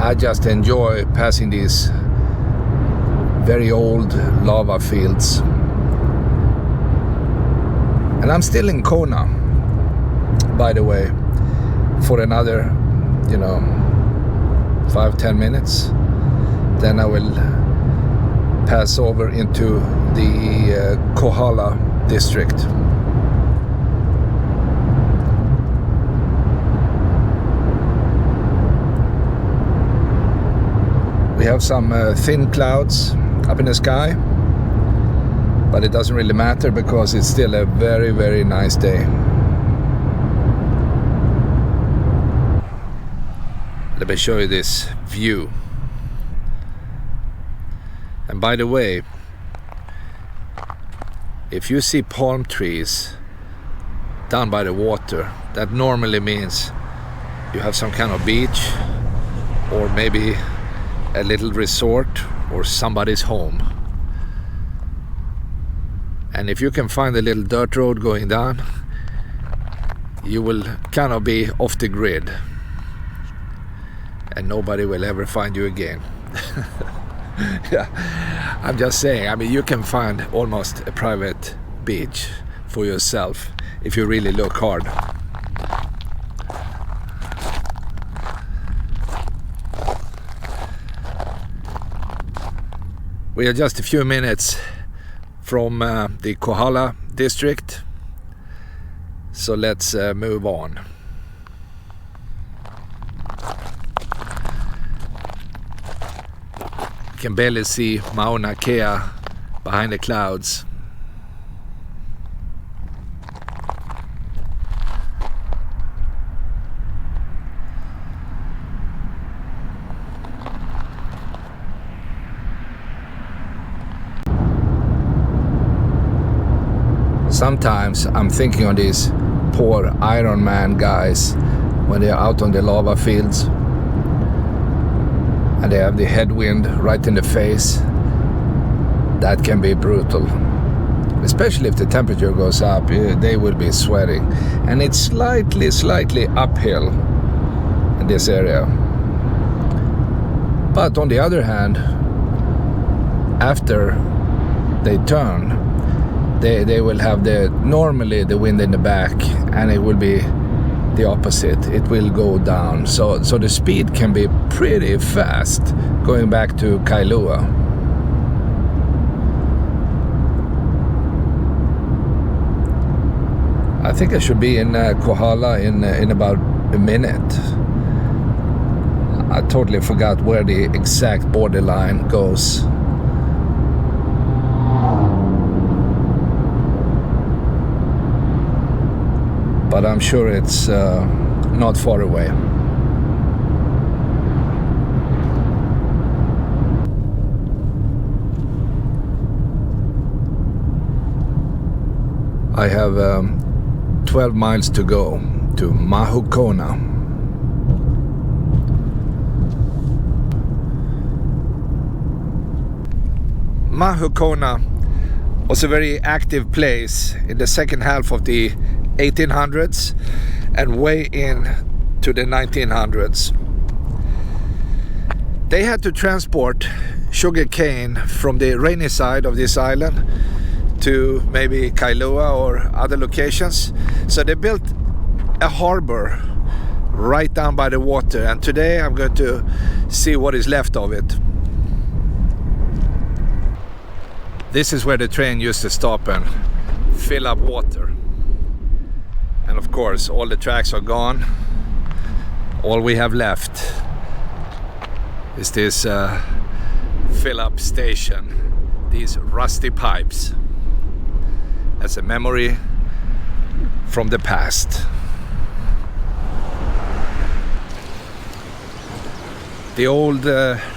I just enjoy passing these very old lava fields. And I'm still in Kona, by the way, for another, 5-10 minutes. Then I will pass over into the Kohala district. We have some thin clouds up in the sky, but it doesn't really matter because it's still a very, very nice day. Let me show you this view. And by the way, if you see palm trees down by the water, that normally means you have some kind of beach or maybe a little resort or somebody's home. And if you can find a little dirt road going down, you will kind of be off the grid and nobody will ever find you again. Yeah, I'm just saying, you can find almost a private beach for yourself if you really look hard. We are just a few minutes from the Kohala district, so let's move on. You can barely see Mauna Kea behind the clouds. Sometimes I'm thinking of these poor Iron Man guys when they're out on the lava fields and they have the headwind right in the face. That can be brutal, especially if the temperature goes up. They will be sweating, and it's slightly uphill in this area. But on the other hand, after they turn, they will have normally the wind in the back, and it will be the opposite. It will go down. So the speed can be pretty fast going back to Kailua. I think I should be in Kohala in about a minute. I totally forgot where the exact borderline goes. But I'm sure it's not far away. I have 12 miles to go to Mahukona. Mahukona was a very active place in the second half of the 1800s and way into the 1900s. They had to transport sugar cane from the rainy side of this island to maybe Kailua or other locations. So they built a harbor right down by the water, and today I'm going to see what is left of it. This is where the train used to stop and fill up water. And of course, all the tracks are gone. All we have left is this fill-up station, these rusty pipes. As a memory from the past. The old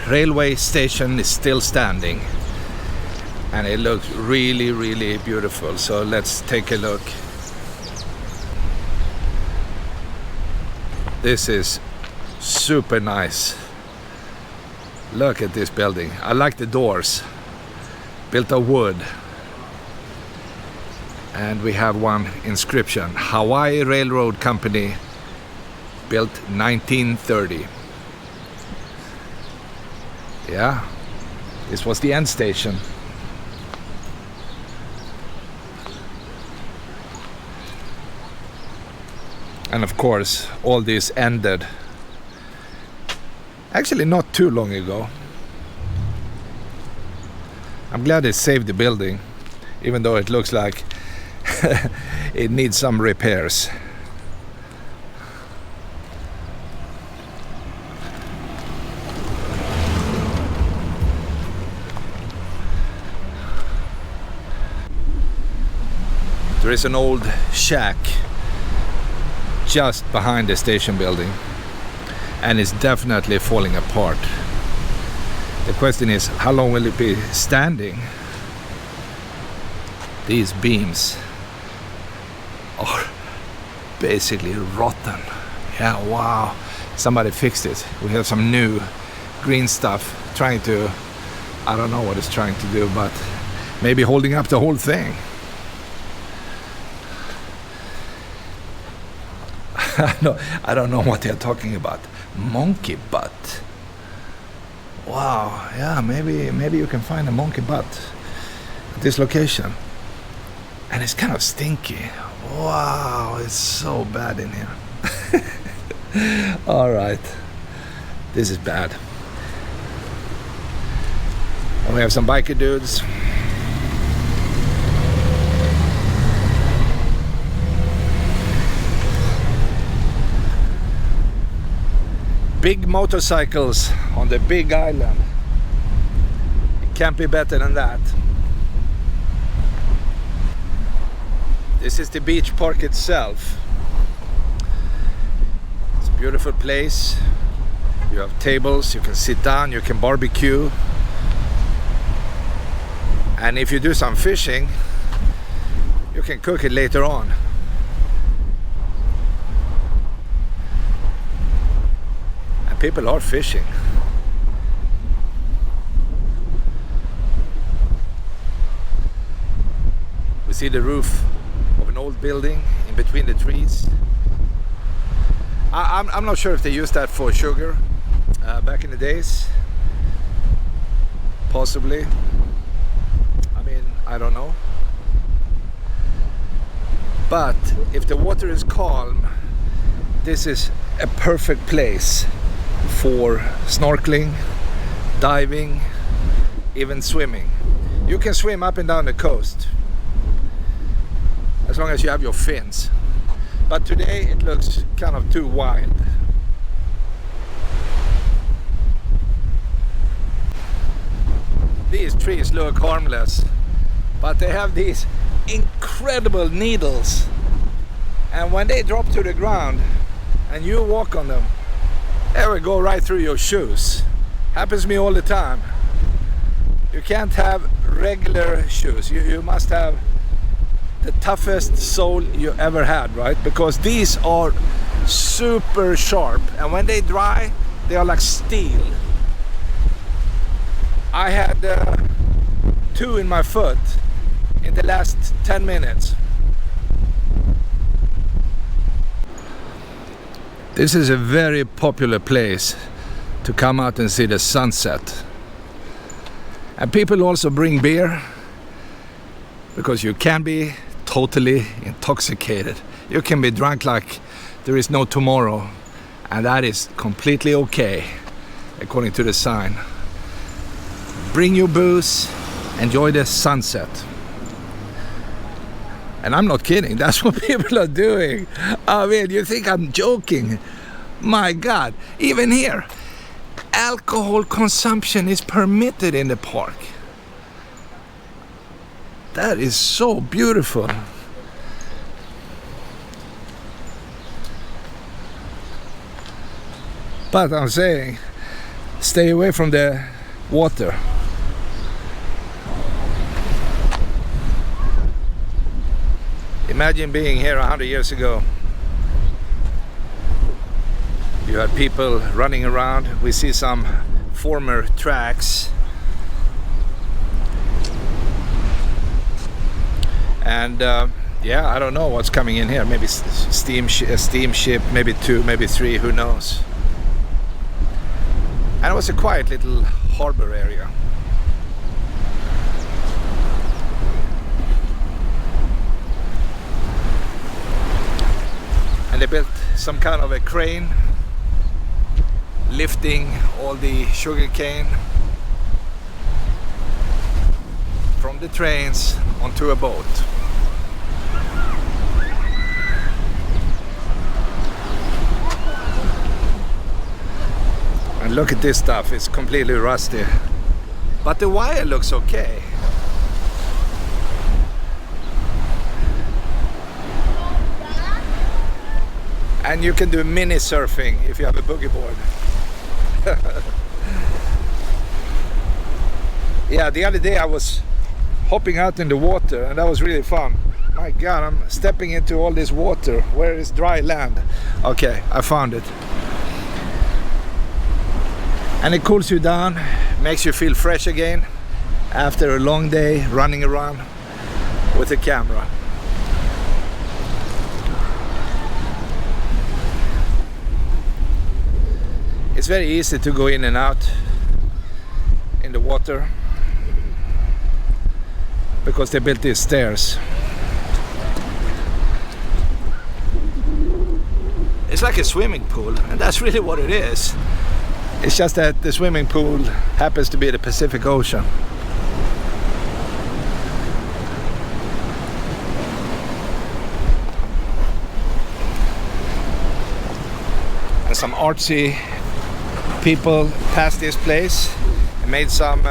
railway station is still standing, and it looks really, really beautiful. So let's take a look. This is super nice. Look at this building. I like the doors, built of wood. And we have one inscription, Hawaiʻi Railroad Company, built 1930. Yeah, this was the end station. And of course, all this ended actually not too long ago. I'm glad they saved the building, even though it looks like it needs some repairs. There is an old shack just behind the station building, and it's definitely falling apart. The question is, how long will it be standing? These beams are basically rotten. Yeah, wow. Somebody fixed it. We have some new green stuff trying to, I don't know what it's trying to do, but maybe holding up the whole thing. I don't know what they're talking about. Monkey butt. Wow, yeah, maybe you can find a monkey butt at this location. And it's kind of stinky. Wow, it's so bad in here. All right, this is bad. And we have some biker dudes. Big motorcycles on the big island. It can't be better than that. This is the beach park itself. It's a beautiful place. You have tables, you can sit down, you can barbecue. And if you do some fishing, you can cook it later on. People are fishing. We see the roof of an old building in between the trees. I'm not sure if they used that for sugar back in the days. Possibly. I mean, I don't know. But if the water is calm, this is a perfect place for snorkeling, diving, even swimming. You can swim up and down the coast as long as you have your fins. But today it looks kind of too wild. These trees look harmless, but they have these incredible needles. And when they drop to the ground and you walk on them, they will go right through your shoes. Happens to me all the time. You can't have regular shoes. You must have the toughest sole you ever had, right? Because these are super sharp, and when they dry, they are like steel. I had 2 in my foot in the last 10 minutes. This is a very popular place to come out and see the sunset. And people also bring beer because you can be totally intoxicated. You can be drunk like there is no tomorrow, and that is completely okay according to the sign. Bring your booze, enjoy the sunset. And I'm not kidding, that's what people are doing. I mean, you think I'm joking? My God, even here, alcohol consumption is permitted in the park. That is so beautiful. But I'm saying, stay away from the water. Imagine being here 100 years ago. You had people running around. We see some former tracks. And yeah, I don't know what's coming in here. Maybe a steamship, maybe 2, maybe 3, who knows. And it was a quiet little harbor area. And they built some kind of a crane lifting all the sugar cane from the trains onto a boat. And look at this stuff, it's completely rusty. But the wire looks okay. And you can do mini surfing if you have a boogie board. Yeah, the other day I was hopping out in the water and that was really fun. My God, I'm stepping into all this water. Where is dry land? Okay, I found it. And it cools you down, makes you feel fresh again after a long day running around with a camera. It's very easy to go in and out in the water because they built these stairs. It's like a swimming pool, and that's really what it is. It's just that the swimming pool happens to be the Pacific Ocean. And some artsy people passed this place and made some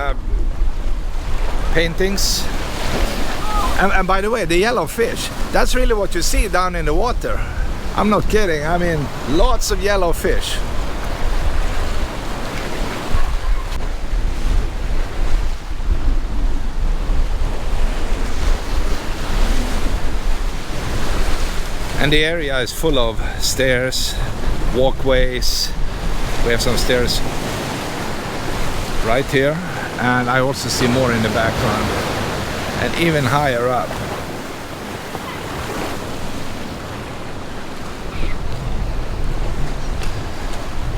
paintings. And by the way, the yellow fish, that's really what you see down in the water. I'm not kidding, I mean, lots of yellow fish. And the area is full of stairs, walkways. We have some stairs right here, and I also see more in the background, and even higher up.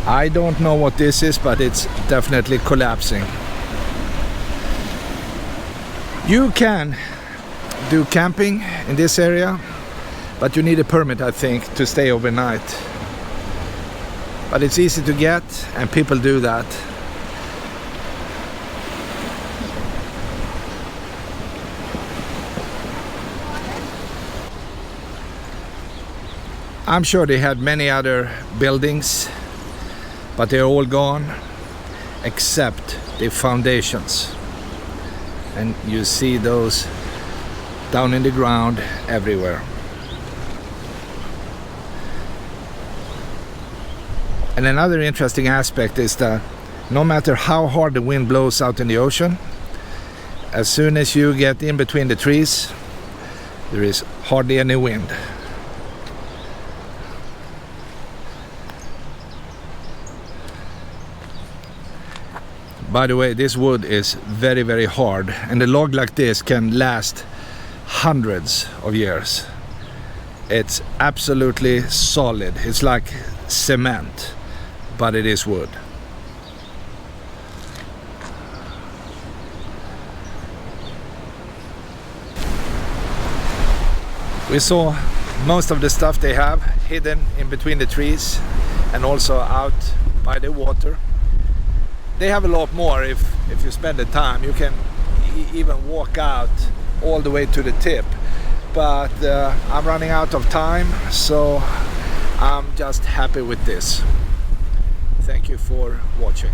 I don't know what this is, but it's definitely collapsing. You can do camping in this area, but you need a permit, I think, to stay overnight. But it's easy to get, and people do that. I'm sure they had many other buildings, but they're all gone except the foundations. And you see those down in the ground everywhere. And another interesting aspect is that no matter how hard the wind blows out in the ocean, as soon as you get in between the trees, there is hardly any wind. By the way, this wood is very, very hard, and a log like this can last hundreds of years. It's absolutely solid. It's like cement, but it is wood. We saw most of the stuff they have hidden in between the trees and also out by the water. They have a lot more if you spend the time. You can even walk out all the way to the tip. But I'm running out of time, so I'm just happy with this. Thank you for watching.